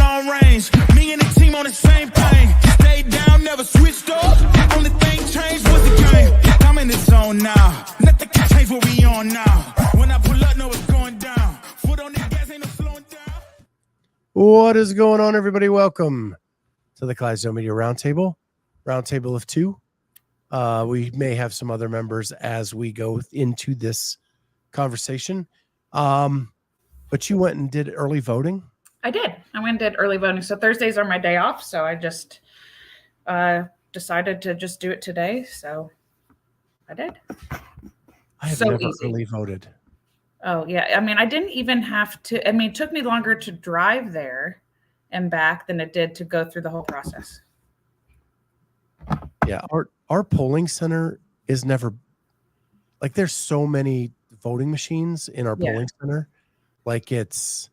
long range. Me and the team on the same thing. Stayed down, never switched up. Only thing changed was the game. I'm in the zone now. Nothing can change what we on now. When I pull up, know it's going down. Foot on the gas, ain't no slowing down. What is going on, everybody? Welcome to the Clydesdale Media Roundtable. Roundtable of two. We may have some other members as we go into this conversation. But you went and did early voting? I did. I went and did early voting. So Thursdays are my day off. So I just decided to just do it today. So I did. I have so never easy. early voted. Oh, yeah. I mean, I didn't even have to. I mean, it took me longer to drive there and back than it did to go through the whole process. Yeah. Our polling center is never, like, there's so many voting machines in our polling center. Like it's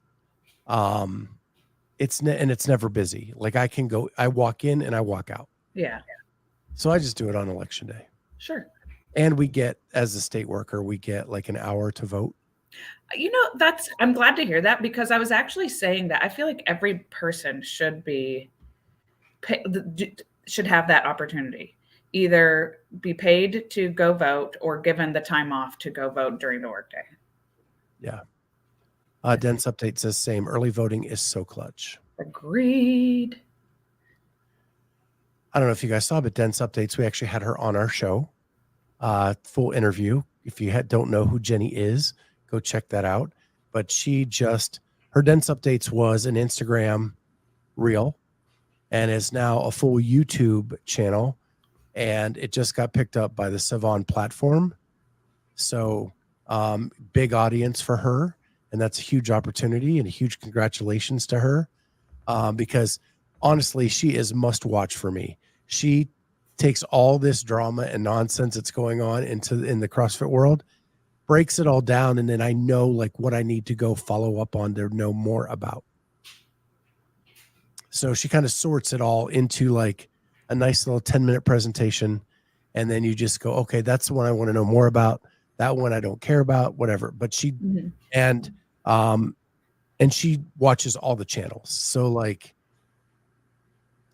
never busy. Like I walk in and I walk out. Yeah. So I just do it on election day. Sure. And we get, as a state worker, we get like an hour to vote. You know, I'm glad to hear that, because I was actually saying that I feel like every person should have that opportunity. Either be paid to go vote or given the time off to go vote during the workday. Yeah. Dense Update says same. Early voting is so clutch. Agreed. I don't know if you guys saw, but Dense Updates, we actually had her on our show. Full interview. If you don't know who Jenny is, go check that out. But her Dense Updates was an Instagram reel and is now a full YouTube channel. And it just got picked up by the Savon platform. So big audience for her. And that's a huge opportunity and a huge congratulations to her. Because honestly, she is must watch for me. She takes all this drama and nonsense that's going on in the CrossFit world, breaks it all down. And then I know like what I need to go follow up on to know more about. So she kind of sorts it all into like a nice little 10-minute presentation. And then you just go, okay, that's the one I want to know more about. That one I don't care about, whatever. But she, and she watches all the channels. So like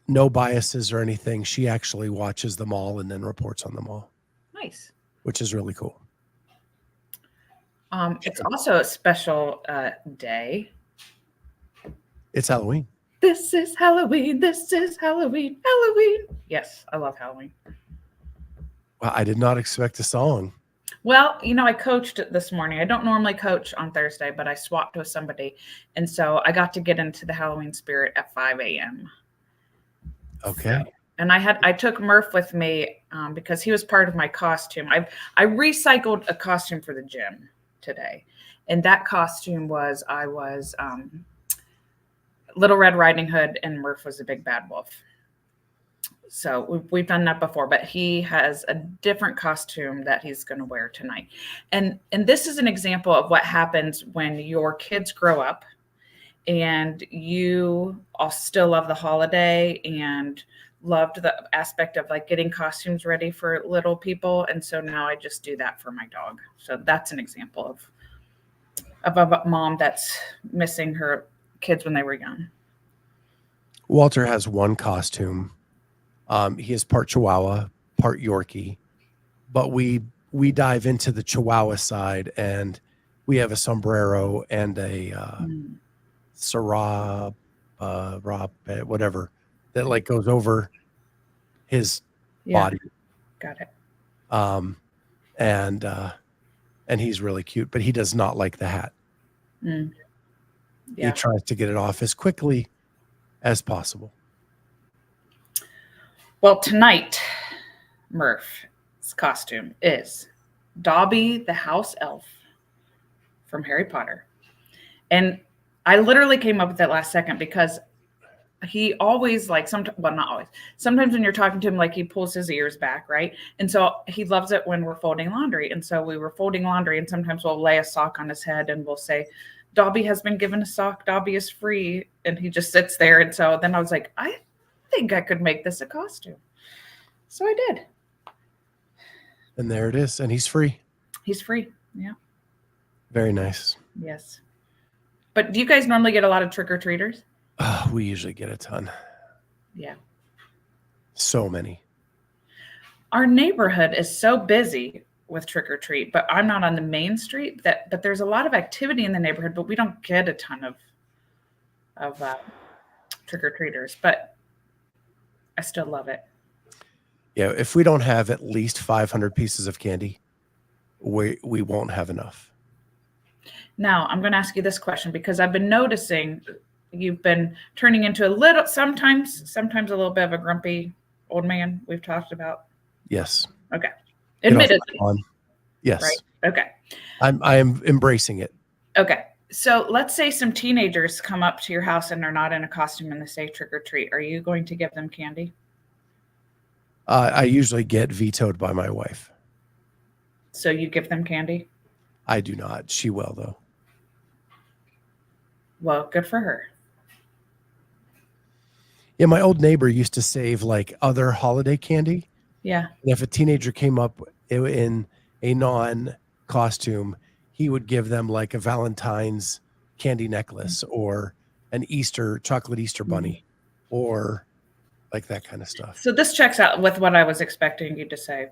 no biases or anything. She actually watches them all and then reports on them all. Nice. Which is really cool. It's also a special day. It's Halloween. This is Halloween. This is Halloween. Halloween. Yes, I love Halloween. Well, I did not expect a song. Well, you know, I coached this morning. I don't normally coach on Thursday, but I swapped with somebody. And so I got to get into the Halloween spirit at 5 a.m. Okay. So, and I took Murph with me because he was part of my costume. I recycled a costume for the gym today. And that costume was, I was Little Red Riding Hood and Murph was a big bad wolf. So we've done that before, but he has a different costume that he's going to wear tonight. And this is an example of what happens when your kids grow up and you all still love the holiday and loved the aspect of like getting costumes ready for little people. And so now I just do that for my dog. So that's an example of a mom that's missing her kids when they were young. Walter has one costume. He is part Chihuahua, part Yorkie, but we dive into the Chihuahua side and we have a sombrero and a Syrah, whatever that like goes over his body. Got it. And he's really cute, but he does not like the hat. Yeah. He tries to get it off as quickly as possible. Well, tonight, Murph's costume is Dobby the house elf from Harry Potter. And I literally came up with that last second because he always like not always. Sometimes when you're talking to him, like he pulls his ears back, right? And so he loves it when we're folding laundry. And so we were folding laundry and sometimes we'll lay a sock on his head and we'll say, Dobby has been given a sock. Dobby is free. And he just sits there. And so then I was like, I think I could make this a costume. So I did. And there it is. And he's free. He's free. Yeah. Very nice. Yes. But do you guys normally get a lot of trick-or-treaters? We usually get a ton. Yeah. So many. Our neighborhood is so busy with trick or treat, but I'm not on the main street. But there's a lot of activity in the neighborhood, but we don't get a ton of trick or treaters. But I still love it. Yeah, if we don't have at least 500 pieces of candy, we won't have enough. Now I'm going to ask you this question because I've been noticing you've been turning into a little, sometimes a little bit of a grumpy old man. We've talked about. Yes. Okay. Get off Admittedly. my lawn. Yes. Right. Okay. I am embracing it. Okay. So let's say some teenagers come up to your house and they're not in a costume and they say trick or treat. Are you going to give them candy? I usually get vetoed by my wife. So you give them candy? I do not. She will, though. Well, good for her. Yeah, my old neighbor used to save like other holiday candy. Yeah. And if a teenager came up in a non-costume, he would give them like a Valentine's candy necklace or an chocolate Easter bunny or like that kind of stuff. So this checks out with what I was expecting you to say.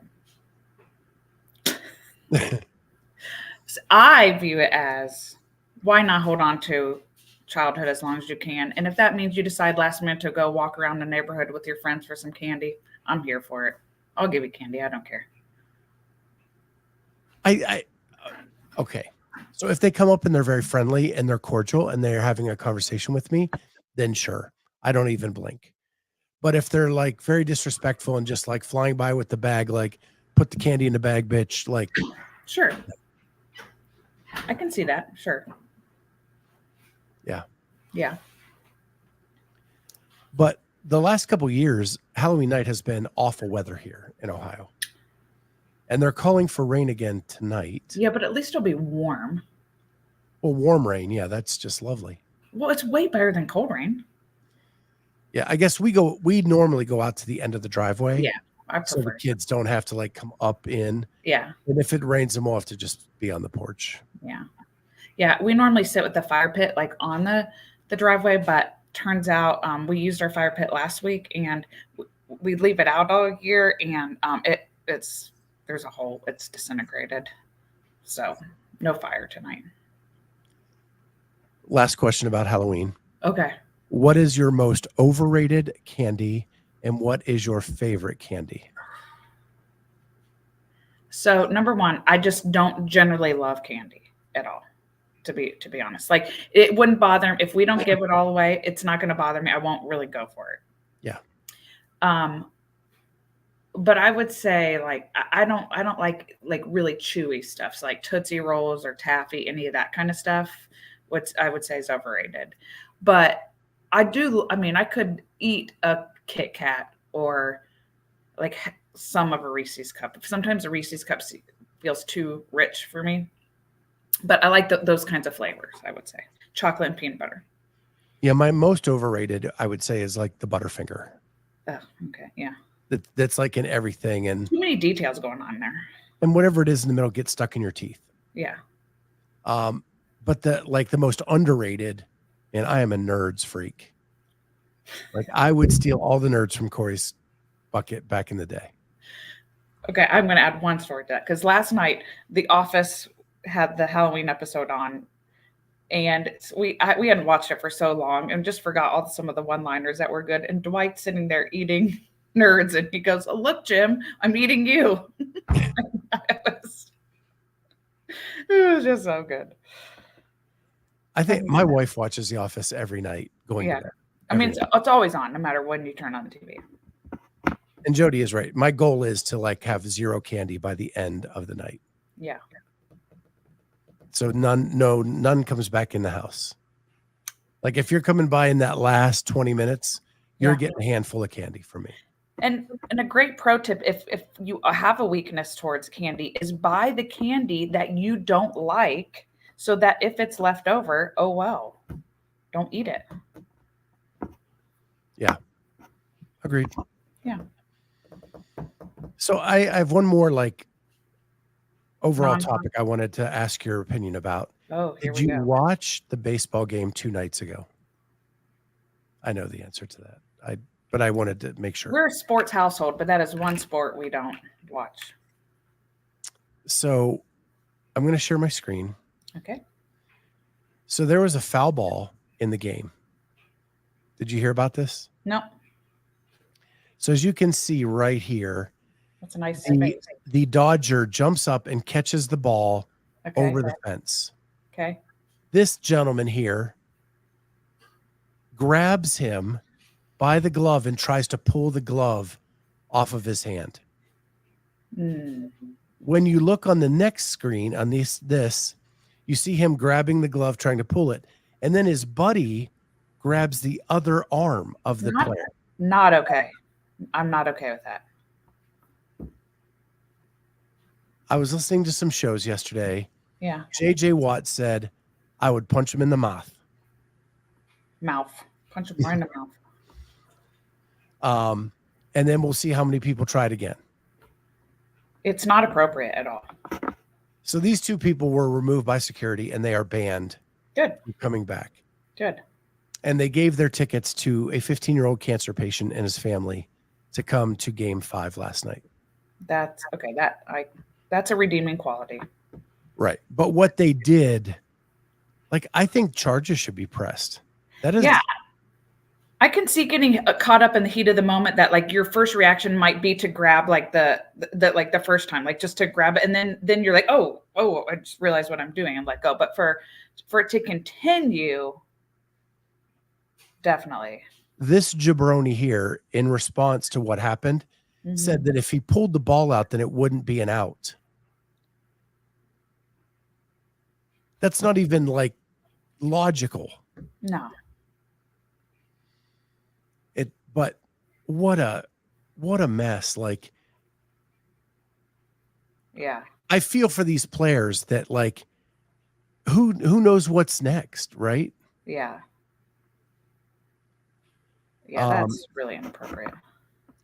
So I view it as, why not hold on to childhood as long as you can? And if that means you decide last minute to go walk around the neighborhood with your friends for some candy, I'm here for it. I'll give you candy. I don't care. Okay. So if they come up and they're very friendly and they're cordial and they're having a conversation with me, then sure. I don't even blink. But if they're like very disrespectful and just like flying by with the bag, like put the candy in the bag, bitch, like. Sure. I can see that. Sure. Yeah. Yeah. But the last couple of years, Halloween night has been awful weather here in Ohio. And they're calling for rain again tonight. Yeah, but at least it'll be warm. Well, warm rain. Yeah, that's just lovely. Well, it's way better than cold rain. Yeah, I guess we normally go out to the end of the driveway. Yeah, I prefer. So the kids don't have to like come up in. Yeah. And if it rains, then we'll have to just be on the porch. Yeah. Yeah, we normally sit with the fire pit like on the driveway, but turns out we used our fire pit last week and we leave it out all year and there's a hole. It's disintegrated. So no fire tonight. Last question about Halloween. Okay. What is your most overrated candy and what is your favorite candy? So number one, I just don't generally love candy at all, to be honest. Like it wouldn't bother me if we don't give it all away. It's not going to bother me. I won't really go for it. Yeah. But I would say like I don't like really chewy stuff, so like Tootsie Rolls or taffy, any of that kind of stuff, which I would say is overrated. But I could eat a Kit Kat or like some of a Reese's cup. Sometimes a Reese's cup feels too rich for me, but I like those kinds of flavors. I would say chocolate and peanut butter. Yeah, my most overrated, I would say, is like the Butterfinger. Oh, okay, yeah. That's like in everything, and too many details going on there. And whatever it is in the middle gets stuck in your teeth. Yeah. But the most underrated, and I am a nerds freak. Like I would steal all the nerds from Corey's bucket back in the day. Okay, I'm going to add one story to that because last night The Office had the Halloween episode on, and we hadn't watched it for so long and just forgot some of the one-liners that were good. And Dwight's sitting there eating nerds, and he goes, "Oh, look, Jim, I'm eating you." It was just so good. I think my wife watches The Office every night going to bed. I mean, it's always on, no matter when you turn on the TV. And Jody is right. My goal is to like have zero candy by the end of the night. Yeah. So none comes back in the house. Like if you're coming by in that last 20 minutes, you're getting a handful of candy from me. And a great pro tip, if you have a weakness towards candy, is buy the candy that you don't like so that if it's left over, oh well, don't eat it. Yeah. Agreed. Yeah. So I have one more like overall topic I wanted to ask your opinion about. Oh, here Did we go. you watch the baseball game 2 nights ago? I know the answer to that. But I wanted to make sure. We're a sports household, but that is one sport we don't watch. So I'm going to share my screen. Okay. So there was a foul ball in the game. Did you hear about this? No. So as you can see right here, That's a nice the Dodger jumps up and catches the ball over the fence. Okay. This gentleman here grabs him by the glove and tries to pull the glove off of his hand. When you look on the next screen on this, you see him grabbing the glove, trying to pull it. And then his buddy grabs the other arm of the player. Not okay. I'm not okay with that. I was listening to some shows yesterday. Yeah. JJ Watt said, I would punch him in the mouth. Punch him right in the mouth. And then we'll see how many people try it again. It's not appropriate at all. So these two people were removed by security and they are banned. Good. From coming back. Good. And they gave their tickets to a 15-year-old cancer patient and his family to come to Game 5 last night. That's okay. That's a redeeming quality. Right. But what they did, like, I think charges should be pressed. That is. Yeah. I can see getting caught up in the heat of the moment that like your first reaction might be to grab like the first time, like just to grab it. And then you're like, oh, I just realized what I'm doing and let go. But for it to continue, definitely. This jabroni here, in response to what happened, said that if he pulled the ball out, then it wouldn't be an out. That's not even like logical. No. But what a mess. Like, yeah, I feel for these players that like, who knows what's next, right? Yeah. Yeah, that's really inappropriate.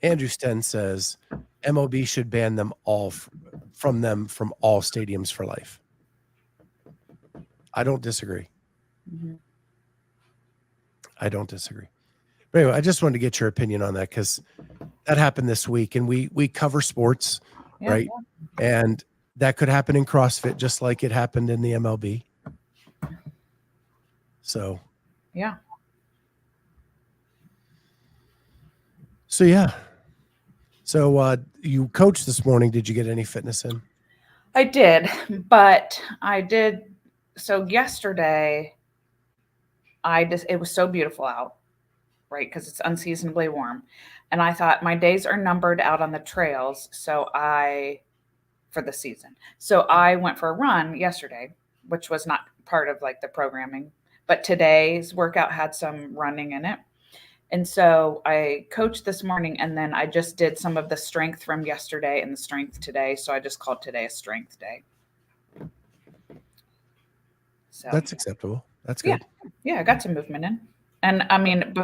Andrew Sten says MLB should ban them all from all stadiums for life. I don't disagree. I don't disagree. But anyway, I just wanted to get your opinion on that because that happened this week, and we cover sports, right? Yeah. And that could happen in CrossFit just like it happened in the MLB. So, yeah. So, yeah. So, you coached this morning. Did you get any fitness in? I did, but I did. So yesterday, it was so beautiful out, right? Because it's unseasonably warm. And I thought my days are numbered out on the trails. For the season. So I went for a run yesterday, which was not part of like the programming, but today's workout had some running in it. And so I coached this morning, and then I just did some of the strength from yesterday and the strength today. So I just called today a strength day. So that's acceptable. That's good. Yeah, I got some movement in. And I mean,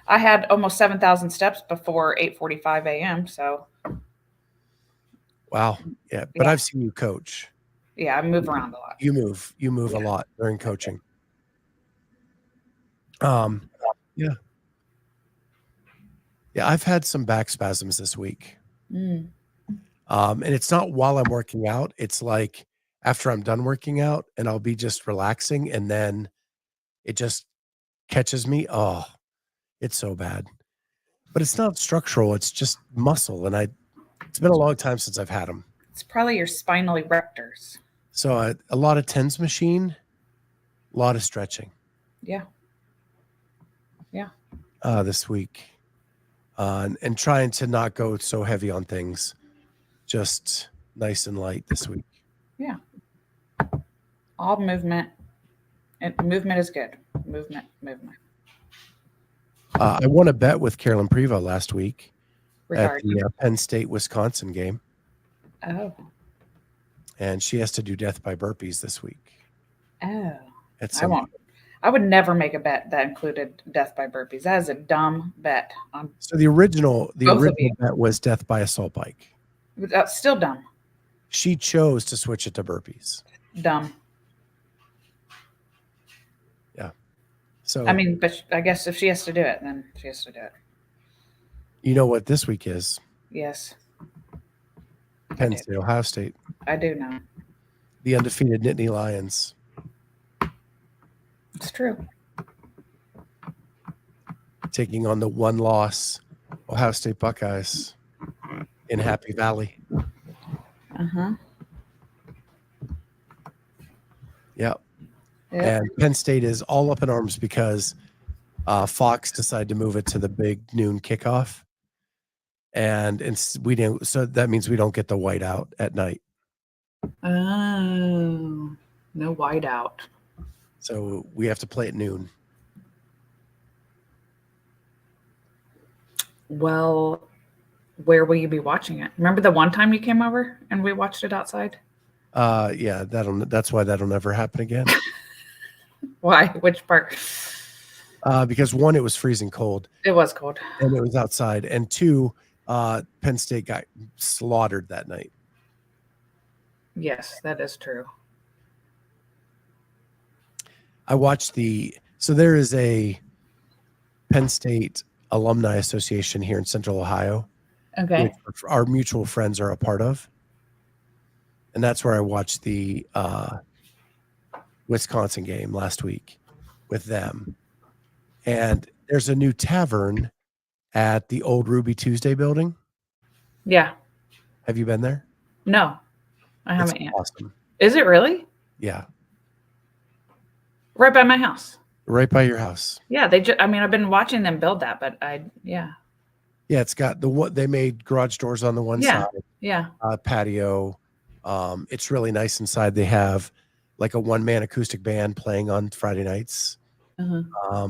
I had almost 7,000 steps before 8:45 a.m. So. Wow. Yeah. But I've seen you coach. Yeah. I move around a lot. You move a lot during coaching. Yeah. Yeah. I've had some back spasms this week. And it's not while I'm working out. It's like after I'm done working out and I'll be just relaxing, and then it just catches me. Oh, it's so bad. But it's not structural. It's just muscle. And it's been a long time since I've had them. It's probably your spinal erectors. So a lot of TENS machine, a lot of stretching. Yeah. Yeah. This week. And trying to not go so heavy on things. Just nice and light this week. Yeah. All movement. And movement is good. Movement. I won a bet with Carolyn Preva last week. Regarding at the Penn State Wisconsin game. Oh. And she has to do death by burpees this week. Oh. I would never make a bet that included death by burpees. That is a dumb bet. So the original bet was death by assault bike. That's still dumb. She chose to switch it to burpees. Dumb. Yeah. So I mean, but I guess if she has to do it, then she has to do it. you know what this week is? Yes, Penn State, Ohio State, I do know. the undefeated Nittany Lions. It's true. Taking on the one loss Ohio State Buckeyes in Happy Valley. Uh-huh. Yep. Yep. And Penn State is all up in arms because Fox decided to move it to the big noon kickoff. And we didn't, so that means we don't get the whiteout at night. Oh, no whiteout. So we have to play at noon. Well, where will you be watching it? Remember the one time you came over and we watched it outside? Yeah, that's why that'll never happen again. Why? Which part? Because one, it was freezing cold. It was cold. And it was outside. And two, Penn State got slaughtered that night. Yes, that is true. I watched so there is a Penn State Alumni Association here in Central Ohio. Okay. Which our mutual friends are a part of. And that's where I watched the Wisconsin game last week with them. And there's a new tavern at the old Ruby Tuesday building. Yeah. Have you been there? No, I haven't yet. Awesome. Is it really? Yeah. Right by my house. Right by your house. Yeah, I've been watching them build that, but yeah. Yeah, it's got they made garage doors on the one side. Yeah. Patio. It's really nice inside. They have like a one-man acoustic band playing on Friday nights. Uh-huh.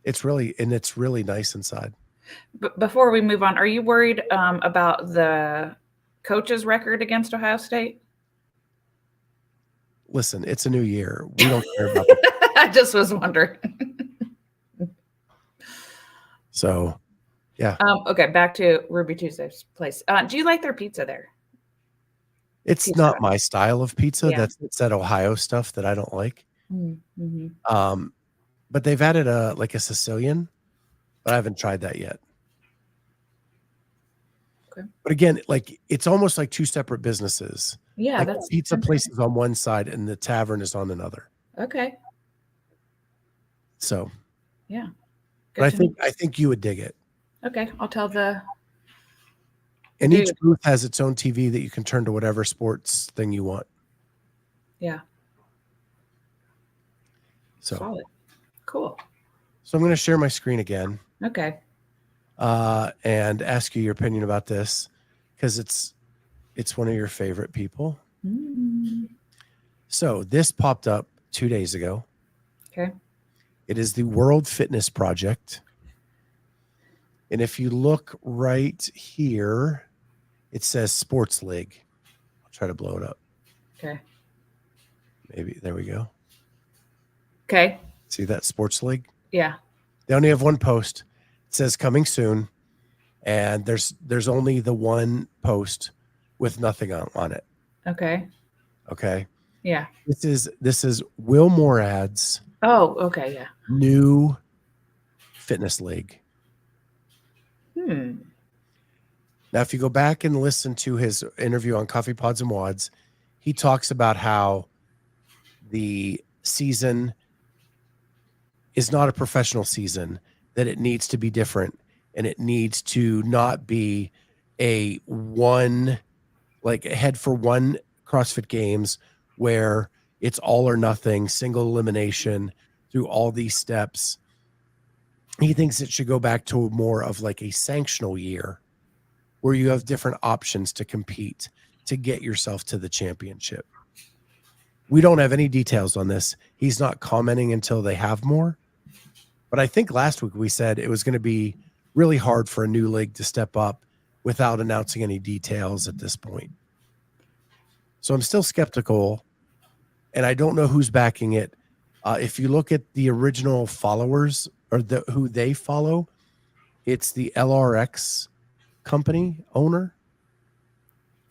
It's really nice inside. But before we move on, are you worried about the coach's record against Ohio State? Listen, it's a new year. We don't care about that. I just was wondering. So, yeah. Okay, back to Ruby Tuesday's place. Do you like their pizza there? It's Pizza. not my style of pizza. Yeah. It's that Ohio stuff that I don't like. Mm-hmm. But they've added a Sicilian, but I haven't tried that yet. Okay. But again, like it's almost like two separate businesses. Yeah, like that's the pizza place is on one side and the tavern is on another. Okay. So, yeah. But I think you would dig it. Okay, I'll tell the. And each booth has its own TV that you can turn to whatever sports thing you want. Yeah. So solid. Cool. So I'm going to share my screen again. Okay. And ask you your opinion about this because it's one of your favorite people. Mm. So this popped up 2 days ago. Okay. It is the World Fitness Project. And if you look right here, it says Sports League. I'll try to blow it up. Okay. Maybe there we go. Okay. See that Sports League? Yeah. They only have one post. It says coming soon. And there's only the one post with nothing on it. Okay. Okay. Yeah. This is Will Moorad's okay, yeah. new fitness league. Now, if you go back and listen to his interview on Coffee Pods and Wads, he talks about how the season is not a professional season, that it needs to be different, and it needs to not be a head for one CrossFit Games where it's all or nothing, single elimination through all these steps. He thinks it should go back to more of like a sanctional year where you have different options to compete to get yourself to the championship. We don't have any details on this. He's not commenting until they have more. But I think last week we said it was going to be really hard for a new league to step up without announcing any details at this point. So I'm still skeptical, and I don't know who's backing it. If you look at the original followers or who they follow, it's the LRX company owner.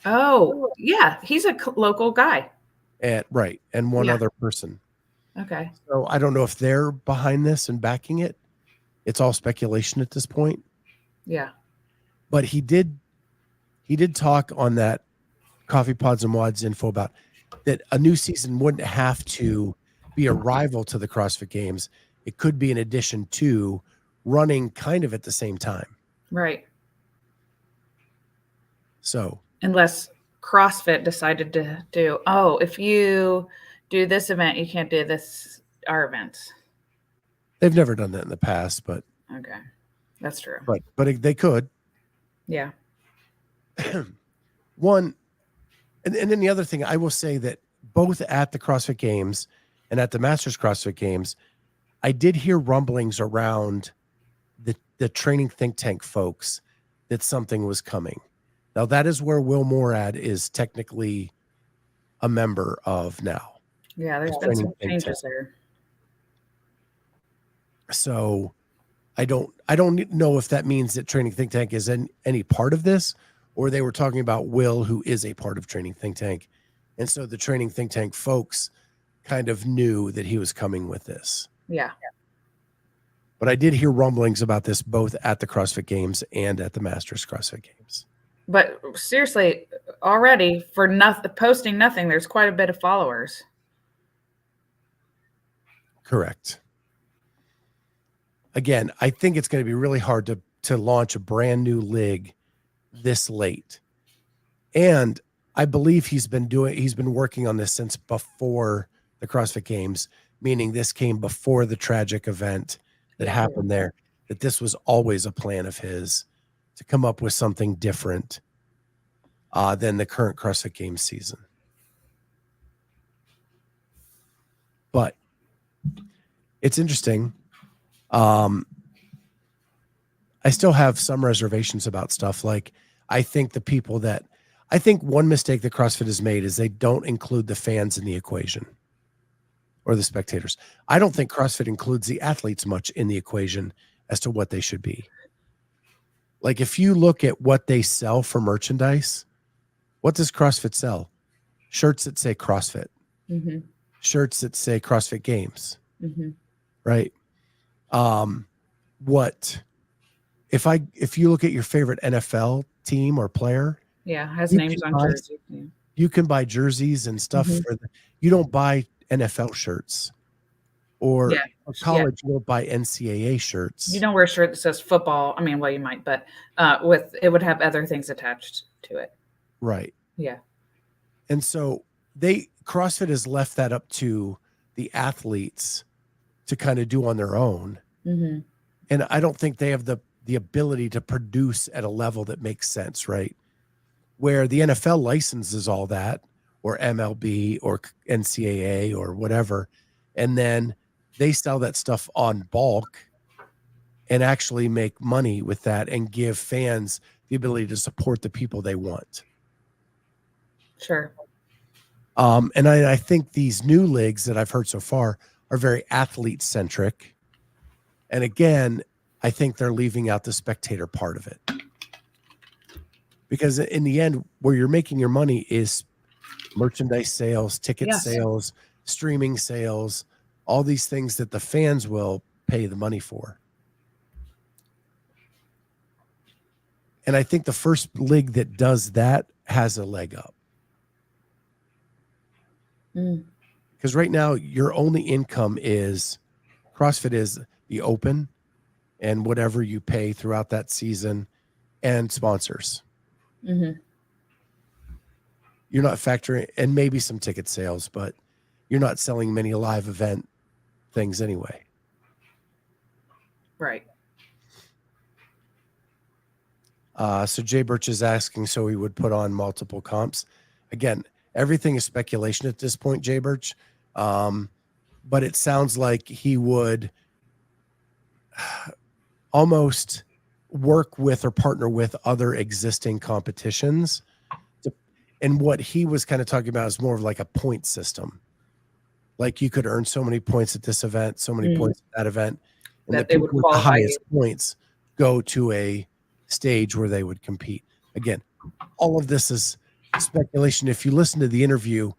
Oh, yeah. He's a local guy. And one other person. Okay. So I don't know if they're behind this and backing it. It's all speculation at this point. Yeah. But he did talk on that Coffee Pods and Wads info about that a new season wouldn't have to be a rival to the CrossFit Games. It could be an addition to running kind of at the same time. Right. So Unless CrossFit decided to do, if you do this event, you can't do our events. they've never done that in the past, but Okay. That's true. but they could. Yeah. One, and then the other thing, I will say that both at the CrossFit Games and at the Masters CrossFit Games, I did hear rumblings around the training think tank folks that something was coming. Now that is where Will Moorad is technically a member of now. Yeah, there's been some changes there. So I don't know if that means that Training Think Tank is any part of this, or they were talking about Will, who is a part of Training Think Tank. And so the Training Think Tank folks kind of knew that he was coming with this. Yeah. But I did hear rumblings about this both at the CrossFit Games and at the Masters CrossFit Games. But seriously, already for posting nothing, there's quite a bit of followers. Correct. Again, I think it's going to be really hard to launch a brand new league this late. And I believe he's been working on this since before the CrossFit Games, meaning this came before the tragic event that happened there, that this was always a plan of his to come up with something different than the current CrossFit Games season. But it's interesting. I still have some reservations about stuff. Like, I think one mistake that CrossFit has made is they don't include the fans in the equation or the spectators. I don't think CrossFit includes the athletes much in the equation as to what they should be. Like, if you look at what they sell for merchandise, what does CrossFit sell? Shirts that say CrossFit, shirts that say CrossFit Games, right? If you look at your favorite NFL team or player, has names on jerseys. You can buy jerseys and stuff you don't buy NFL shirts or college. You don't buy NCAA shirts. You don't wear a shirt that says football. I mean, well, you might, but it would have other things attached to it. Right. Yeah. And so CrossFit has left that up to the athletes to kind of do on their own. And I don't think they have the ability to produce at a level that makes sense, right? Where the NFL licenses all that, or MLB or NCAA or whatever, and then they sell that stuff on bulk and actually make money with that and give fans the ability to support the people they want. Sure. And I think these new leagues that I've heard so far are very athlete centric. And again, I think they're leaving out the spectator part of it. Because in the end, where you're making your money is merchandise sales, ticket sales, streaming sales, all these things that the fans will pay the money for. And I think the first league that does that has a leg up. Because right now, your only income is CrossFit is the open and whatever you pay throughout that season and sponsors. You're not factoring, and maybe some ticket sales, but you're not selling many live event things anyway. Right. So Jay Birch is asking, so he would put on multiple comps. Again, everything is speculation at this point, Jay Birch. But it sounds like he would almost work with or partner with other existing competitions. And what he was kind of talking about is more of like a point system. Like you could earn so many points at this event, so many points at that event. And that they would qualify the highest points go to a stage where they would compete. Again, all of this is speculation. If you listen to the interview,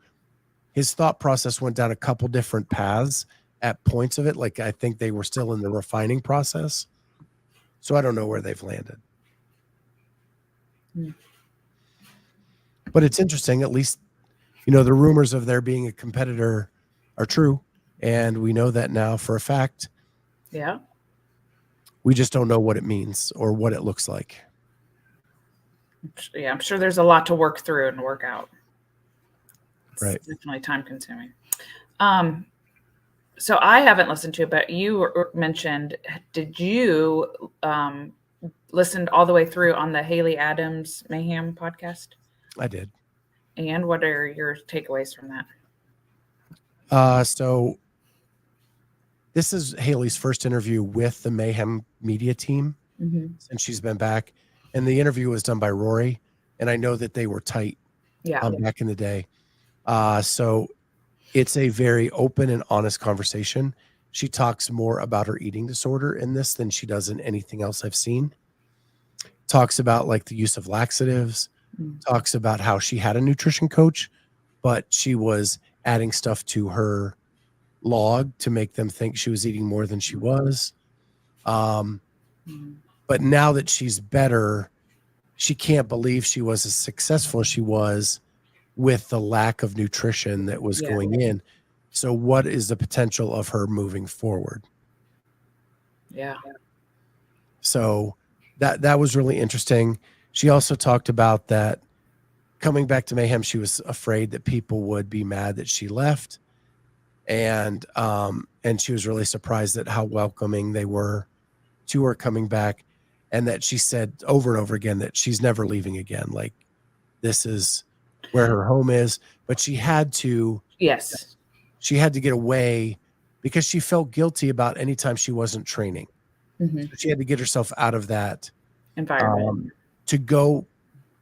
his thought process went down a couple different paths at points of it. Like, I think they were still in the refining process. So I don't know where they've landed. But it's interesting, at least, the rumors of there being a competitor are true. And we know that now for a fact. Yeah. We just don't know what it means or what it looks like. Yeah, I'm sure there's a lot to work through and work out. It's right. definitely time consuming. So I haven't listened to it, but you mentioned, did you listen all the way through on the Haley Adams Mayhem podcast? I did. And what are your takeaways from that? So this is Haley's first interview with the Mayhem media team since she's been back. And the interview was done by Rory. And I know that they were tight back in the day. So it's a very open and honest conversation. She talks more about her eating disorder in this than she does in anything else I've seen. Talks about like the use of laxatives, talks about how she had a nutrition coach, but she was adding stuff to her log to make them think she was eating more than she was. But now that she's better, she can't believe she was as successful as she was with the lack of nutrition that was going in. So what is the potential of her moving forward? Yeah. So that was really interesting. She also talked about that coming back to Mayhem, she was afraid that people would be mad that she left. And she was really surprised at how welcoming they were to her coming back. And that she said over and over again that she's never leaving again. Like, this is where her home is. But she had to get away because she felt guilty about any time she wasn't training. So she had to get herself out of that environment to go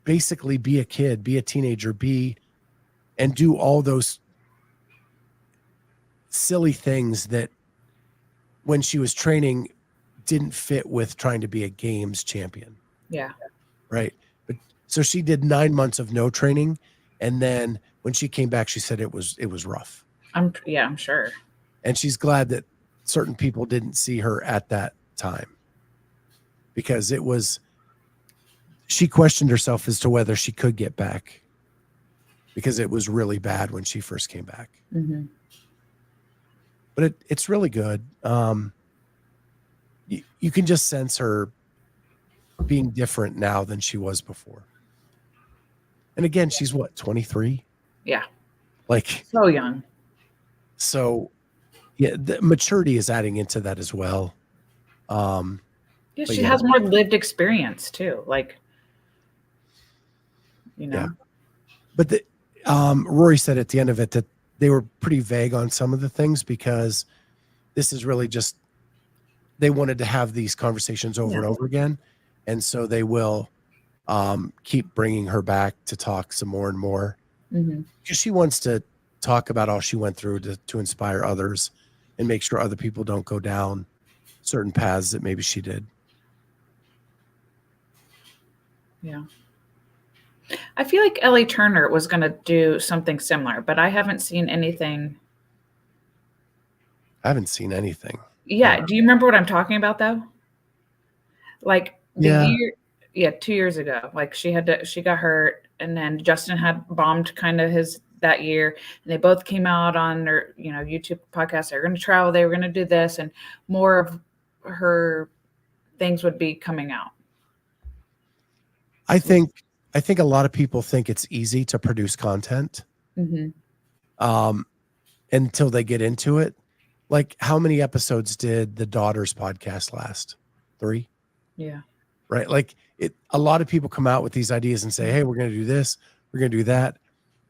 basically be a kid, be a teenager, and do all those silly things that when she was training didn't fit with trying to be a games champion. Yeah. Right. But so she did 9 months of no training. And then when she came back, she said it was rough. I'm sure. And she's glad that certain people didn't see her at that time because she questioned herself as to whether she could get back because it was really bad when she first came back. But it's really good. You can just sense her being different now than she was before. And again, she's what, 23? Yeah. Like so young. So yeah, the maturity is adding into that as well. She has more lived experience too. Like, Yeah. But Rory said at the end of it that they were pretty vague on some of the things because this is really just, they wanted to have these conversations over and over again. And so they will keep bringing her back to talk some more and more because she wants to talk about all she went through to inspire others and make sure other people don't go down certain paths that maybe she did. Yeah. I feel like Ellie Turner was going to do something similar, but I haven't seen anything. I haven't seen anything. Yeah. Do you remember what I'm talking about though? Like the year, 2 years ago, like she got hurt and then Justin had bombed kind of that year and they both came out on their, YouTube podcast. They're going to travel. They were going to do this and more of her things would be coming out. I think a lot of people think it's easy to produce content until they get into it. Like, how many episodes did the Daughters podcast last? 3? Yeah. Right. Like a lot of people come out with these ideas and say, hey, we're going to do this, we're going to do that.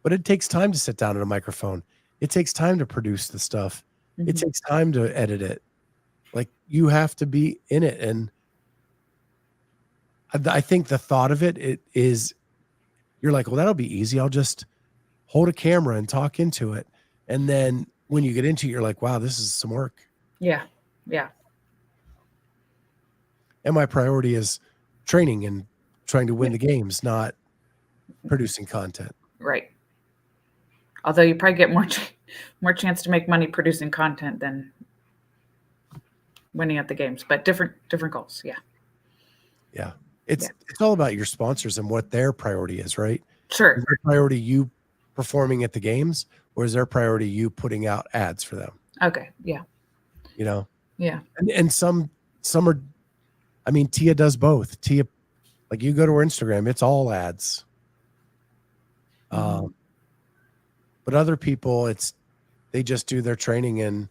But it takes time to sit down at a microphone. It takes time to produce the stuff. It takes time to edit it. Like, you have to be in it. And I think the thought of it is, you're like, well, that'll be easy. I'll just hold a camera and talk into it. And then when you get into it, you're like, wow, this is some work. Yeah. Yeah. And my priority is training and trying to win the games, not producing content. Right. Although you probably get more chance to make money producing content than winning at the games, but different goals. Yeah. Yeah. It's all about your sponsors and what their priority is, right? Sure. Is their priority you performing at the games, or is their priority you putting out ads for them? Okay. Yeah. You know? Yeah. And some are, I mean, Tia does both. Tia, like you go to her Instagram, it's all ads. Mm-hmm. But other people, they just do their training and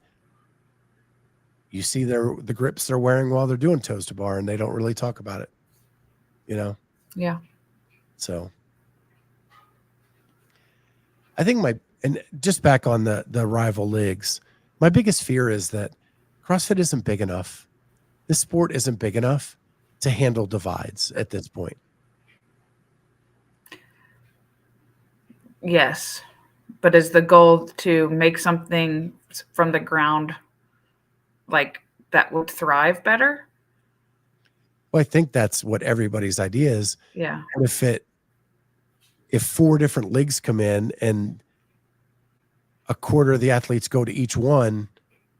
you see the grips they're wearing while they're doing toes to bar, and they don't really talk about it, you know? Yeah. So I think and just back on the rival leagues, my biggest fear is that CrossFit isn't big enough. This sport isn't big enough to handle divides at this point. Yes. But is the goal to make something from the ground like that would thrive better? Well, I think that's what everybody's idea is. Yeah. And if 4 different leagues come in and a quarter of the athletes go to each one,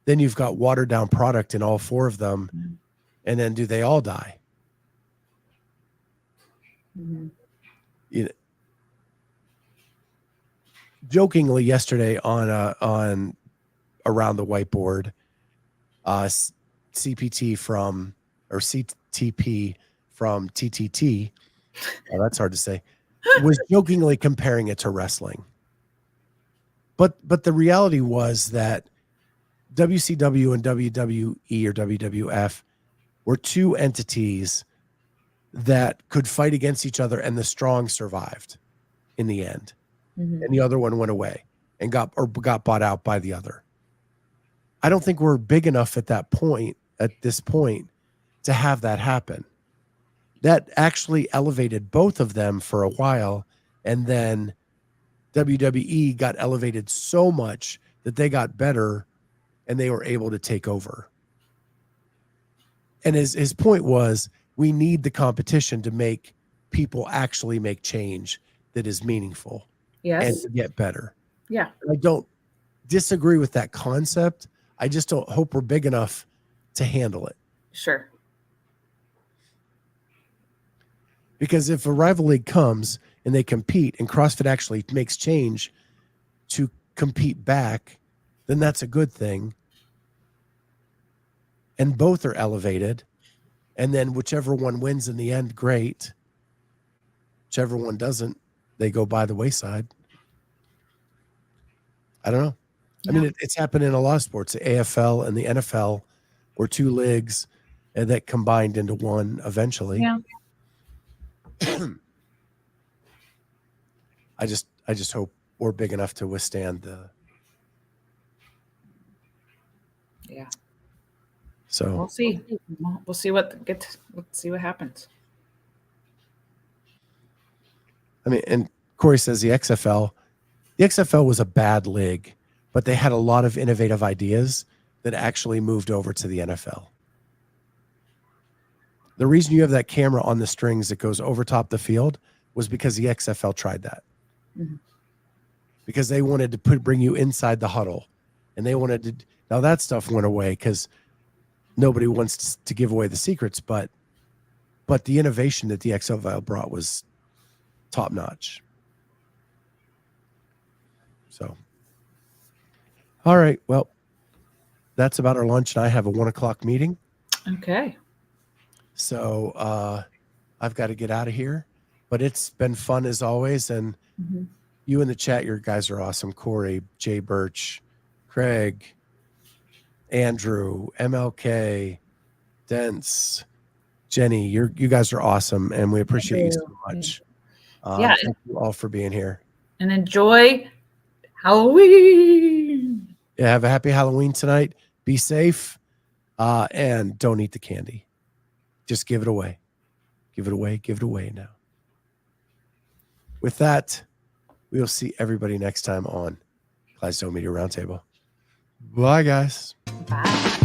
then you've got watered down product in all 4 of them. Mm-hmm. And then do they all die? Mm-hmm. You know, jokingly yesterday on around the whiteboard, CTP from TTT, oh, that's hard to say, was jokingly comparing it to wrestling. But the reality was that WCW and WWE or WWF were 2 entities that could fight against each other, and the strong survived in the end. Mm-hmm. And the other one went away and got bought out by the other. I don't think we're big enough at this point, to have that happen. That actually elevated both of them for a while, and then WWE got elevated so much that they got better and they were able to take over. And his point was, we need the competition to make people actually make change that is meaningful. Yes. And to get better. Yeah. I don't disagree with that concept. I just don't hope we're big enough to handle it. Sure. Because if a rival league comes and they compete and CrossFit actually makes change to compete back, then that's a good thing. And both are elevated. And then whichever one wins in the end, great. Whichever one doesn't, they go by the wayside. I don't know. Yeah. I mean, it's happened in a lot of sports. The AFL and the NFL were 2 leagues that combined into one eventually. Yeah. I just hope we're big enough to withstand the. Yeah. So we'll see. We'll see let's see what happens. I mean, and Corey says the XFL was a bad league, but they had a lot of innovative ideas that actually moved over to the NFL. The reason you have that camera on the strings that goes over top the field was because the XFL tried that. Mm-hmm. Because they wanted to bring you inside the huddle, and they wanted to. Now that stuff went away because nobody wants to give away the secrets, but the innovation that the XFL brought was top notch. So, all right. Well, that's about our lunch, and I have a 1:00 meeting. Okay. So I've got to get out of here, but it's been fun as always. And you in the chat, your guys are awesome. Corey, Jay Birch, Craig, Andrew, MLK, Dents, Jenny, you guys are awesome, and we appreciate you so much. Yeah. Thank you all for being here. And enjoy Halloween. Yeah, have a happy Halloween tonight. Be safe, and don't eat the candy. Just give it away. Give it away. Give it away now. With that, we will see everybody next time on Clydesdale Media Roundtable. Bye, guys. Bye.